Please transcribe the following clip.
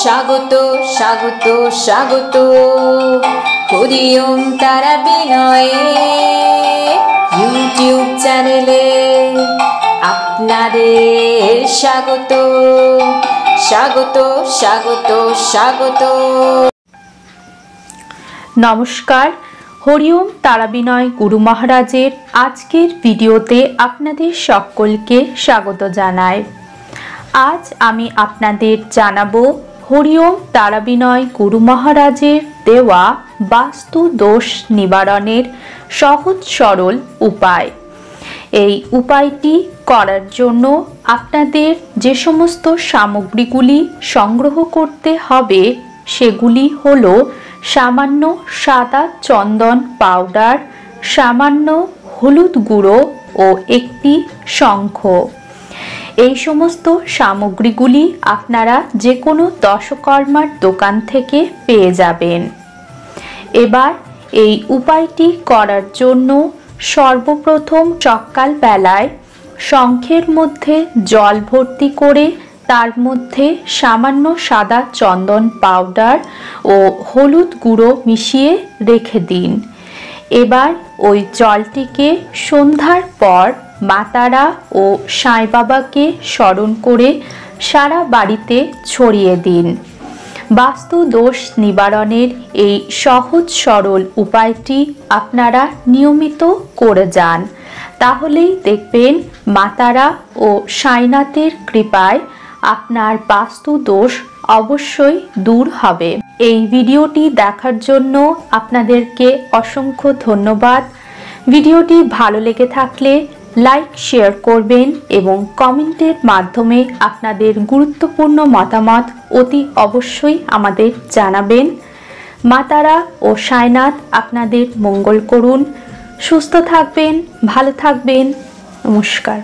স্বাগত স্বাগত স্বাগত হরি ওম তারা বিনয়ে ইউটিউব চ্যানেলে আপনাদের স্বাগত স্বাগত স্বাগত স্বাগত। নমস্কার, হরি ওম তারা বিনয় গুরু মহারাজের আজকের ভিডিওতে আপনাদের সকলকে স্বাগত জানাই। আজ আমি আপনাদের জানাবো হরি ওম তারা বিনয় গুরু মহারাজের দেওয়া বাস্তু দোষ নিবারণের সহজ সরল উপায়। এই উপায়টি করার জন্য আপনাদের যে সমস্ত সামগ্রীগুলি সংগ্রহ করতে হবে সেগুলি হলো সামান্য সাদা চন্দন পাউডার, সামান্য হলুদ গুঁড়ো ও একটি শঙ্খ। এই সমস্ত সামগ্রীগুলি আপনারা যে কোনো দশকর্মার দোকান থেকে পেয়ে যাবেন। এবার এই উপায়টি করার জন্য সর্বপ্রথম সকালবেলায় শঙ্খের মধ্যে জল ভর্তি করে তার মধ্যে সামান্য সাদা চন্দন পাউডার ও হলুদ গুঁড়ো মিশিয়ে রেখে দিন। এবার ওই জলটিকে সন্ধ্যার পর মা তারা ও সাঁই বাবাকে স্মরণ করে সারা বাড়িতে ছড়িয়ে দিন। বাস্তু দোষ নিবারণের এই সহজ সরল উপায়টি আপনারা নিয়মিত করে যান, তাহলেই দেখবেন মা তারা ও সাঁইনাথের কৃপায় আপনার বাস্তু দোষ অবশ্যই দূর হবে। এই ভিডিওটি দেখার জন্য আপনাদেরকে অসংখ্য ধন্যবাদ। ভিডিওটি ভালো লেগে থাকলে লাইক শেয়ার করবেন এবং কমেন্টের মাধ্যমে আপনাদের গুরুত্বপূর্ণ মতামত অতি অবশ্যই আমাদের জানাবেন। মা তারা ও সাঁইনাথ আপনাদের মঙ্গল করুন। সুস্থ থাকবেন, ভালো থাকবেন। নমস্কার।